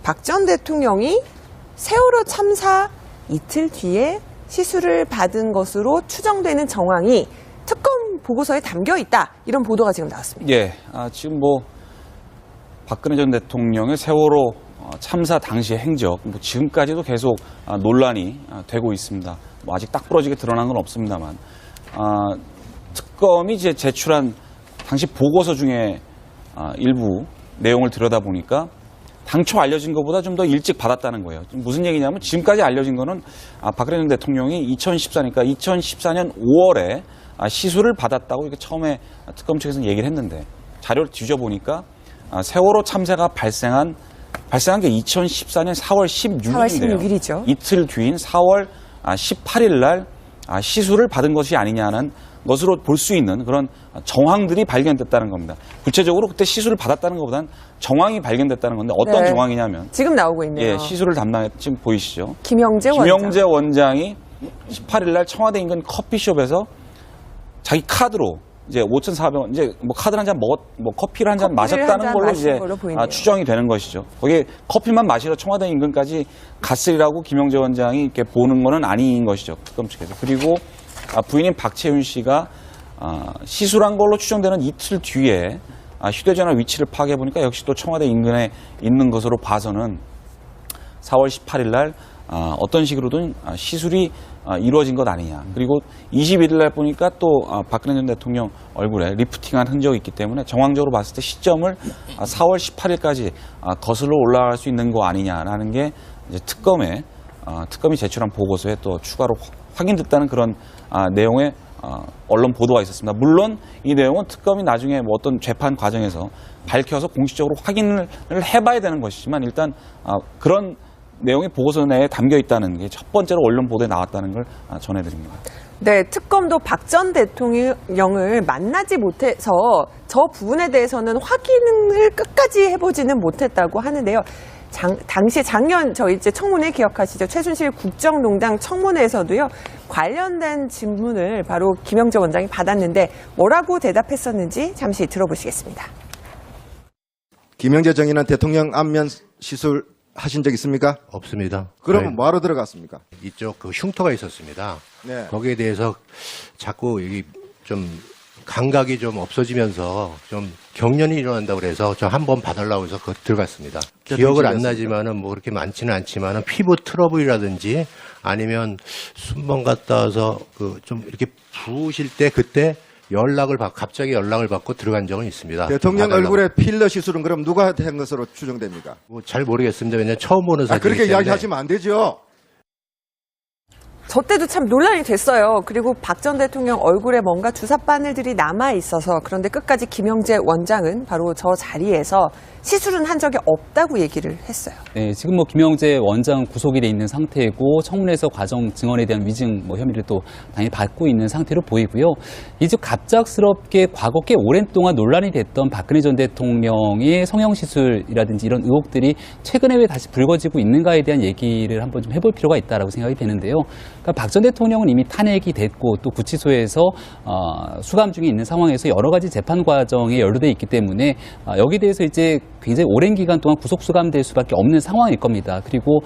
박 전 대통령이 세월호 참사 이틀 뒤에 시술을 받은 것으로 추정되는 정황이 특검 보고서에 담겨 있다. 이런 보도가 지금 나왔습니다. 예, 지금 박근혜 전 대통령의 세월호 참사 당시의 행적, 지금까지도 계속 논란이 되고 있습니다. 아직 딱 부러지게 드러난 건 없습니다만, 특검이 이제 제출한 당시 보고서 중에 일부 내용을 들여다보니까 당초 알려진 것보다 좀 더 일찍 받았다는 거예요. 무슨 얘기냐면 지금까지 알려진 거는 박근혜 전 대통령이 2014년 5월에 시술을 받았다고 이렇게 처음에 특검 측에서는 얘기를 했는데 자료를 뒤져보니까 세월호 참사가 발생한 게 2014년 4월 16일인데요. 4월 16일이죠. 이틀 뒤인 4월 18일 날 시술을 받은 것이 아니냐는 것으로 볼 수 있는 그런 정황들이 발견됐다는 겁니다. 구체적으로 그때 시술을 받았다는 것보다는 정황이 발견됐다는 건데 어떤 네. 정황이냐면 지금 나오고 있네요. 예, 시술을 담당했 지금 보이시죠? 김영재 원장이 18일 날 청와대 인근 커피숍에서 자기 카드로 이제 5,400원 이제 카드 한 잔 커피를 한 잔 마셨다는 걸로 이제 추정이 되는 것이죠. 거기에 커피만 마시러 청와대 인근까지 갔으리라고 김영재 원장이 이렇게 보는 거는 아닌 것이죠. 특검 측에서. 그리고 부인인 박채윤 씨가 시술한 걸로 추정되는 이틀 뒤에 휴대전화 위치를 파악해 보니까 역시 또 청와대 인근에 있는 것으로 봐서는 4월 18일 날 어떤 식으로든 시술이 이루어진 것 아니냐. 그리고 21일 날 보니까 또 박근혜 전 대통령 얼굴에 리프팅한 흔적이 있기 때문에 정황적으로 봤을 때 시점을 4월 18일까지 거슬러 올라갈 수 있는 거 아니냐라는 게 이제 특검이 제출한 보고서에 또 추가로 확인됐다는 그런 내용의 언론 보도가 있었습니다. 물론 이 내용은 특검이 나중에 어떤 재판 과정에서 밝혀서 공식적으로 확인을 해봐야 되는 것이지만 일단 그런 내용이 보고서 내에 담겨 있다는 게 첫 번째로 언론 보도에 나왔다는 걸 전해드립니다. 네, 특검도 박 전 대통령을 만나지 못해서 저 부분에 대해서는 확인을 끝까지 해보지는 못했다고 하는데요. 당시 작년 저희 이제 청문회 기억하시죠? 최순실 국정농단 청문회에서도요. 관련된 질문을 바로 김영재 원장이 받았는데 뭐라고 대답했었는지 잠시 들어보시겠습니다. 김영재 정의는 대통령 안면 시술 하신 적 있습니까? 없습니다. 그러면 네. 뭐하러 들어갔습니까? 이쪽 흉터가 있었습니다. 네. 거기에 대해서 자꾸 좀 감각이 좀 없어지면서 좀 경련이 일어난다고 그래서 저 한번 봐달라고 해서 들어갔습니다. 기억을 안 나지만은 그렇게 많지는 않지만은 피부 트러블이라든지 아니면 순번 갔다 와서 좀 이렇게 부으실 때 그때 갑자기 연락을 받고 들어간 적은 있습니다. 대통령 얼굴에 필러 시술은 그럼 누가 한 것으로 추정됩니까? 잘 모르겠습니다. 왜냐면 처음 보는 사진이기 그렇게 때문에. 이야기하시면 안 되죠. 저 때도 참 논란이 됐어요. 그리고 박 전 대통령 얼굴에 뭔가 주사 바늘들이 남아 있어서 그런데 끝까지 김영재 원장은 바로 저 자리에서 시술은 한 적이 없다고 얘기를 했어요. 네, 지금 김영재 원장 구속이 돼 있는 상태고 청문회에서 과정 증언에 대한 위증 혐의를 또 당연히 받고 있는 상태로 보이고요. 이제 갑작스럽게 과거 꽤 오랜 동안 논란이 됐던 박근혜 전 대통령의 성형 시술이라든지 이런 의혹들이 최근에 왜 다시 불거지고 있는가에 대한 얘기를 한번 좀 해볼 필요가 있다라고 생각이 되는데요. 그러니까 박 전 대통령은 이미 탄핵이 됐고 또 구치소에서 수감 중에 있는 상황에서 여러 가지 재판 과정에 연루돼 있기 때문에 여기에 대해서 이제 굉장히 오랜 기간 동안 구속 수감될 수밖에 없는 상황일 겁니다. 그리고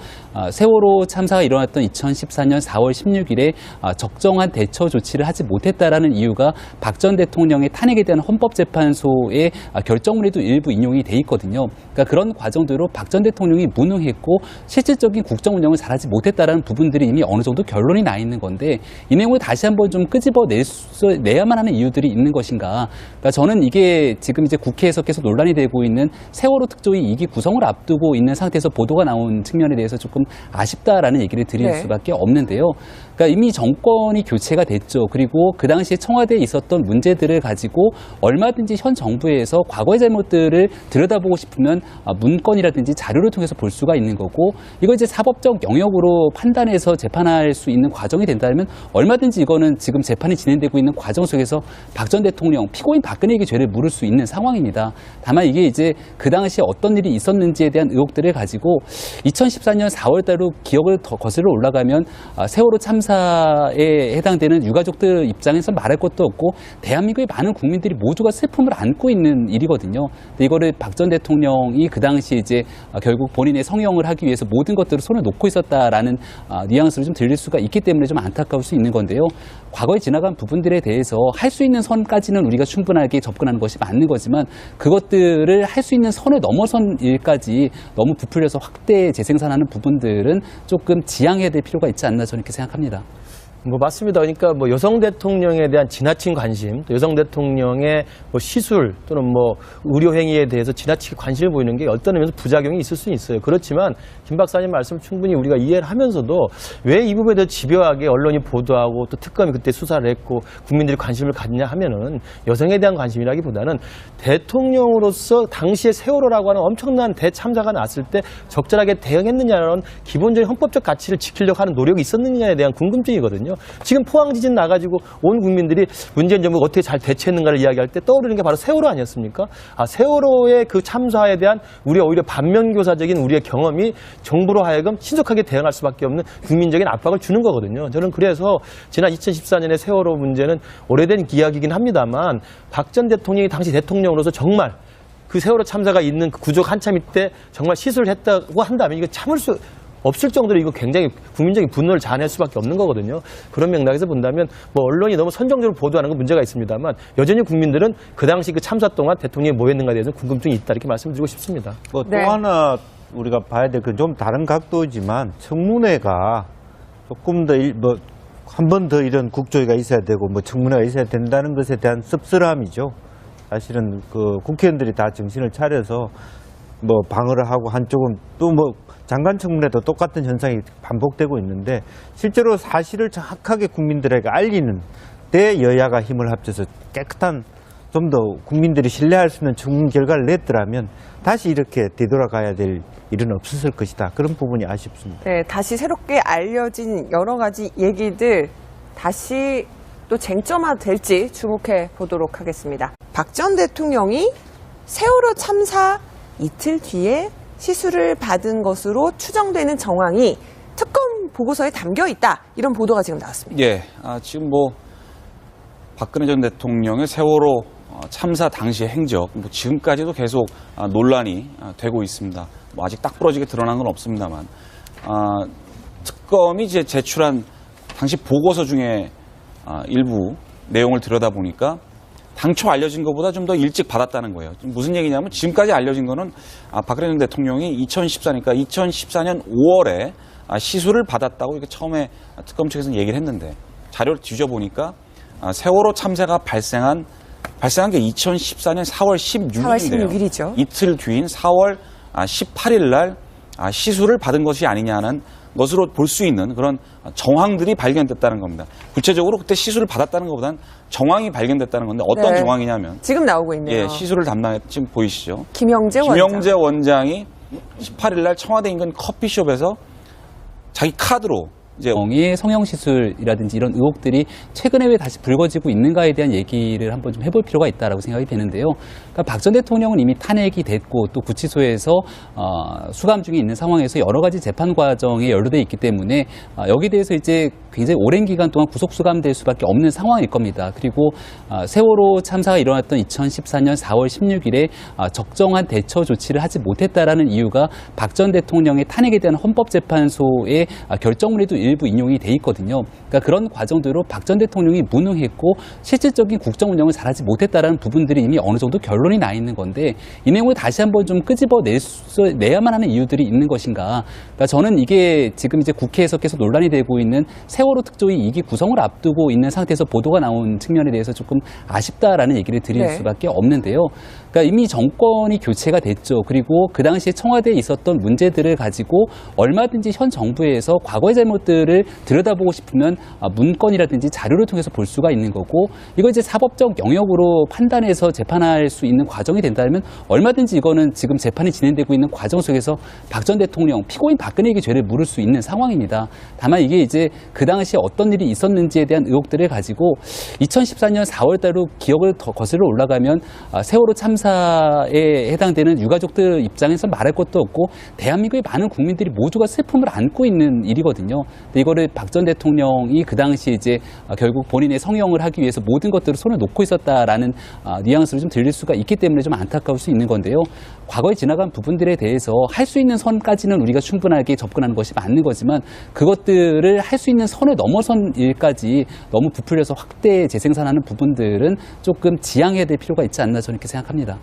세월호 참사가 일어났던 2014년 4월 16일에 적정한 대처 조치를 하지 못했다라는 이유가 박 전 대통령의 탄핵에 대한 헌법재판소의 결정문에도 일부 인용이 돼 있거든요. 그러니까 그런 과정대로 박 전 대통령이 무능했고 실질적인 국정 운영을 잘하지 못했다라는 부분들이 이미 어느 정도 결론이 나 있는 건데 이 내용을 다시 한번 좀 끄집어내야만 하는 이유들이 있는 것인가. 그러니까 저는 이게 지금 이제 국회에서 계속 논란이 되고 있는 세월호 특조위 2기 구성을 앞두고 있는 상태에서 보도가 나온 측면에 대해서 조금 아쉽다라는 얘기를 드릴 수밖에 없는데요. 그러니까 이미 정권이 교체가 됐죠. 그리고 그 당시에 청와대에 있었던 문제들을 가지고 얼마든지 현 정부에서 과거의 잘못들을 들여다보고 싶으면 문건이라든지 자료를 통해서 볼 수가 있는 거고 이걸 이제 사법적 영역으로 판단해서 재판할 수 있는 과정이 된다면 얼마든지 이거는 지금 재판이 진행되고 있는 과정 속에서 박 전 대통령, 피고인 박근혜에게 죄를 물을 수 있는 상황입니다. 다만 이게 이제 그 당시에 어떤 일이 있었는지에 대한 의혹들을 가지고 2014년 4월달로 기억을 더 거슬러 올라가면 세월호 참사에 해당되는 유가족들 입장에서 말할 것도 없고 대한민국의 많은 국민들이 모두가 슬픔을 안고 있는 일이거든요. 근데 이거를 박 전 대통령이 그 당시 이제 결국 본인의 성형을 하기 위해서 모든 것들을 손을 놓고 있었다라는 뉘앙스로 좀 들릴 수가 있기 때문에 좀 안타까울 수 있는 건데요. 과거에 지나간 부분들에 대해서 할 수 있는 선까지는 우리가 충분하게 접근하는 것이 맞는 거지만 그것들을 할 수 있는 선을 넘어선 일까지 너무 부풀려서 확대 재생산하는 부분들은 조금 지양해야 될 필요가 있지 않나 저는 이렇게 생각합니다. 뭐 맞습니다. 그러니까 뭐 여성 대통령에 대한 지나친 관심, 또 여성 대통령의 뭐 시술 또는 뭐 의료 행위에 대해서 지나치게 관심을 보이는 게 어떤 의미에서 부작용이 있을 수는 있어요. 그렇지만 김 박사님 말씀 충분히 우리가 이해를 하면서도 왜 이 부분에 대해서 집요하게 언론이 보도하고 또 특검이 그때 수사를 했고 국민들이 관심을 갖느냐 하면은 여성에 대한 관심이라기보다는 대통령으로서 당시에 세월호라고 하는 엄청난 대참사가 났을 때 적절하게 대응했느냐는 기본적인 헌법적 가치를 지키려고 하는 노력이 있었느냐에 대한 궁금증이거든요. 지금 포항 지진 나가지고 온 국민들이 문재인 정부가 어떻게 잘 대처했는가를 이야기할 때 떠오르는 게 바로 세월호 아니었습니까? 세월호의 그 참사에 대한 우리가 오히려 반면교사적인 우리의 경험이 정부로 하여금 신속하게 대응할 수밖에 없는 국민적인 압박을 주는 거거든요. 저는 그래서 지난 2014년의 세월호 문제는 오래된 이야기이긴 합니다만 박 전 대통령이 당시 대통령으로서 정말 그 세월호 참사가 있는 그 구조가 한참일 때 정말 시술을 했다고 한다면 이거 참을 수 없을 정도로 이거 굉장히 국민적인 분노를 자아낼 수밖에 없는 거거든요. 그런 맥락에서 본다면 뭐 언론이 너무 선정적으로 보도하는 건 문제가 있습니다만 여전히 국민들은 그 당시 그 참사 동안 대통령이 뭐 했는가에 대해서 궁금증이 있다 이렇게 말씀드리고 싶습니다. 또 네. 하나 우리가 봐야 될 건 좀 다른 각도이지만 청문회가 조금 더 한 번 더 이런 국조위가 있어야 되고 뭐 청문회가 있어야 된다는 것에 대한 씁쓸함이죠. 사실은 그 국회의원들이 다 정신을 차려서 뭐 방어를 하고 한쪽은 또 뭐 장관 청문회도 똑같은 현상이 반복되고 있는데 실제로 사실을 정확하게 국민들에게 알리는 데 여야가 힘을 합쳐서 깨끗한 좀 더 국민들이 신뢰할 수 있는 청문 결과를 냈더라면 다시 이렇게 되돌아가야 될 일은 없었을 것이다. 그런 부분이 아쉽습니다. 네, 다시 새롭게 알려진 여러 가지 얘기들 다시 또 쟁점화될지 주목해 보도록 하겠습니다. 박 전 대통령이 세월호 참사 이틀 뒤에 시술을 받은 것으로 추정되는 정황이 특검 보고서에 담겨 있다. 이런 보도가 지금 나왔습니다. 예, 지금 뭐 박근혜 전 대통령의 세월호 참사 당시의 행적, 뭐 지금까지도 계속 논란이 되고 있습니다. 뭐 아직 딱 부러지게 드러난 건 없습니다만 특검이 이제 제출한 당시 보고서 중에 일부 내용을 들여다보니까 당초 알려진 것보다 좀 더 일찍 받았다는 거예요. 무슨 얘기냐면 지금까지 알려진 거는 박근혜 전 대통령이 2014년 5월에 시술을 받았다고 이렇게 처음에 특검 측에서는 얘기를 했는데 자료를 뒤져보니까 세월호 참사가 발생한 게 2014년 4월 16일인데요. 4월 16일이죠. 이틀 뒤인 4월 18일 날 시술을 받은 것이 아니냐는 것으로 볼 수 있는 그런 정황들이 발견됐다는 겁니다. 구체적으로 그때 시술을 받았다는 것보다는 정황이 발견됐다는 건데 어떤 네. 정황이냐면 지금 나오고 있네요. 예, 시술을 담당했 지금 보이시죠? 김영재 원장이 18일 날 청와대 인근 커피숍에서 자기 카드로 이제 의 성형 시술이라든지 이런 의혹들이 최근에 왜 다시 불거지고 있는가에 대한 얘기를 한번 좀 해볼 필요가 있다라고 생각이 되는데요. 그러니까 박 전 대통령은 이미 탄핵이 됐고 또 구치소에서 수감 중에 있는 상황에서 여러 가지 재판 과정에 연루돼 있기 때문에 여기에 대해서 이제 굉장히 오랜 기간 동안 구속 수감될 수밖에 없는 상황일 겁니다. 그리고 세월호 참사가 일어났던 2014년 4월 16일에 적정한 대처 조치를 하지 못했다라는 이유가 박 전 대통령의 탄핵에 대한 헌법재판소의 결정문에도 일부 인용이 돼 있거든요. 그러니까 그런 과정대로 박 전 대통령이 무능했고 실질적인 국정 운영을 잘하지 못했다라는 부분들이 이미 어느 정도 결론이 나 있는 건데 이 내용을 다시 한번 좀 끄집어내야만 하는 이유들이 있는 것인가? 그러니까 저는 이게 지금 이제 국회에서 계속 논란이 되고 있는 세월호 특조위 2기 구성을 앞두고 있는 상태에서 보도가 나온 측면에 대해서 조금 아쉽다라는 얘기를 드릴 네. 수밖에 없는데요. 그러니까 그러니까 이미 정권이 교체가 됐죠. 그리고 그 당시에 청와대에 있었던 문제들을 가지고 얼마든지 현 정부에서 과거의 잘못들을 들여다보고 싶으면 문건이라든지 자료를 통해서 볼 수가 있는 거고, 이거 이제 사법적 영역으로 판단해서 재판할 수 있는 과정이 된다면 얼마든지 이거는 지금 재판이 진행되고 있는 과정 속에서 박 전 대통령, 피고인 박근혜에게 죄를 물을 수 있는 상황입니다. 다만 이게 이제 그 당시에 어떤 일이 있었는지에 대한 의혹들을 가지고 2014년 4월 달로 기억을 더 거슬러 올라가면 세월호 참사에 해당되는 유가족들 입장에서 말할 것도 없고 대한민국의 많은 국민들이 모두가 슬픔을 안고 있는 일이거든요. 근데 이거를 박 전 대통령이 그 당시에 이제 결국 본인의 성형을 하기 위해서 모든 것들을 손을 놓고 있었다라는 뉘앙스를 좀 들릴 수가 있기 때문에 좀 안타까울 수 있는 건데요. 과거에 지나간 부분들에 대해서 할 수 있는 선까지는 우리가 충분하게 접근하는 것이 맞는 거지만 그것들을 할 수 있는 선을 넘어선 일까지 너무 부풀려서 확대 재생산하는 부분들은 조금 지양해야 될 필요가 있지 않나 저는 이렇게 생각합니다.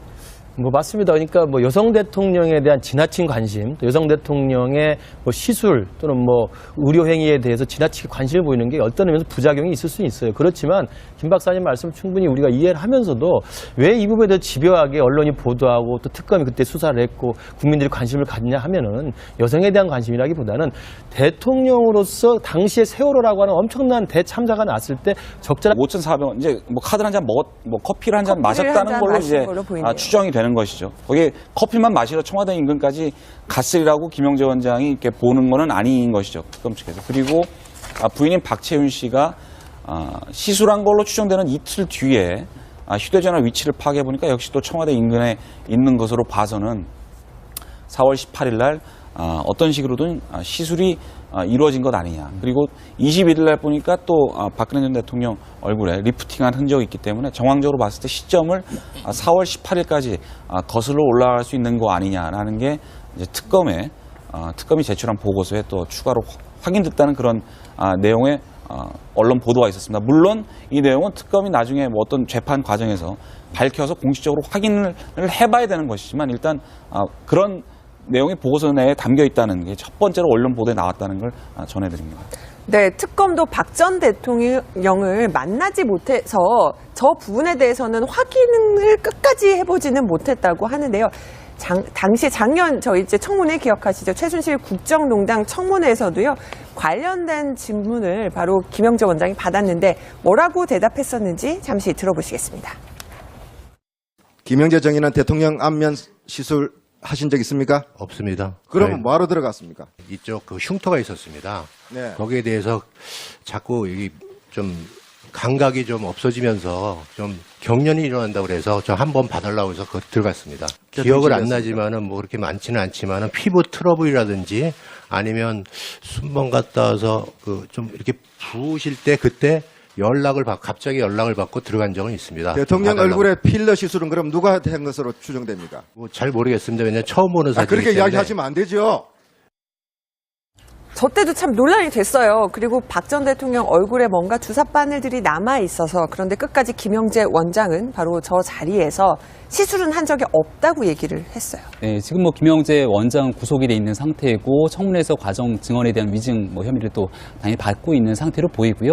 뭐 맞습니다. 그러니까 뭐 여성 대통령에 대한 지나친 관심, 또 여성 대통령의 뭐 시술 또는 뭐 의료 행위에 대해서 지나치게 관심을 보이는 게 어떤 의미에서 부작용이 있을 수 있어요. 그렇지만 김 박사님 말씀 충분히 우리가 이해를 하면서도 왜 이 부분에 대해서 집요하게 언론이 보도하고 또 특검이 그때 수사를 했고 국민들이 관심을 갖냐 하면은 여성에 대한 관심이라기보다는 대통령으로서 당시에 세월호라고 하는 엄청난 대참사가 났을 때 적절한 5,400원 이제 뭐 카드 한 잔 뭐 커피를 한 잔 마셨다는 걸로 이제 추정이 되는 것이죠. 거기에 커피만 마시러 청와대 인근까지 갔으리라고 김영재 원장이 이렇게 보는 거는 아닌 것이죠. 특검 측에서. 그리고 부인인 박채윤 씨가 시술한 걸로 추정되는 이틀 뒤에 휴대전화 위치를 파악해 보니까 역시 또 청와대 인근에 있는 것으로 봐서는 4월 18일 날 어떤 식으로든 시술이 이루어진 것 아니냐. 그리고 21일 날 보니까 또 박근혜 전 대통령 얼굴에 리프팅한 흔적이 있기 때문에 정황적으로 봤을 때 시점을 4월 18일까지 거슬러 올라갈 수 있는 거 아니냐라는 게 이제 특검이 제출한 보고서에 또 추가로 확인됐다는 그런 내용의 언론 보도가 있었습니다. 물론 이 내용은 특검이 나중에 뭐 어떤 재판 과정에서 밝혀서 공식적으로 확인을 해봐야 되는 것이지만 일단 그런 내용이 보고서 내에 담겨 있다는 게 첫 번째로 언론 보도에 나왔다는 걸 전해드립니다. 네, 특검도 박 전 대통령을 만나지 못해서 저 부분에 대해서는 확인을 끝까지 해보지는 못했다고 하는데요. 당시 작년 저희 이제 청문회 기억하시죠? 최순실 국정농단 청문회에서도요. 관련된 질문을 바로 김영재 원장이 받았는데 뭐라고 대답했었는지 잠시 들어보시겠습니다. 김영재 정의는 대통령 안면 시술 하신 적 있습니까? 없습니다. 그러면 뭐하러 들어갔습니까? 이쪽 그 흉터가 있었습니다. 네. 거기에 대해서 자꾸 여기 좀 감각이 좀 없어지면서 좀 경련이 일어난다고 그래서 저 한번 봐달라고 해서 들어갔습니다. 기억을 안 나지만은 뭐 그렇게 많지는 않지만은 피부 트러블이라든지 아니면 순번 갔다 와서 그 좀 이렇게 부으실 때 그때 갑자기 연락을 받고 들어간 적은 있습니다. 대통령 얼굴에 필러 시술은 그럼 누가 한 것으로 추정됩니까? 뭐 잘 모르겠습니다. 왜냐면 처음 보는 사진이기 그렇게 때문에. 이야기하시면 안 되죠. 저 때도 참 논란이 됐어요. 그리고 박 전 대통령 얼굴에 뭔가 주사 바늘들이 남아 있어서 그런데 끝까지 김영재 원장은 바로 저 자리에서 시술은 한 적이 없다고 얘기를 했어요. 네, 지금 뭐 김영재 원장 구속이 돼 있는 상태고 청문회에서 과정 증언에 대한 위증 혐의를 또 당연히 받고 있는 상태로 보이고요.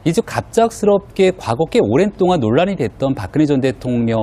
이제 갑작스럽게 과거 꽤 오랜 동안 논란이 됐던 박근혜 전 대통령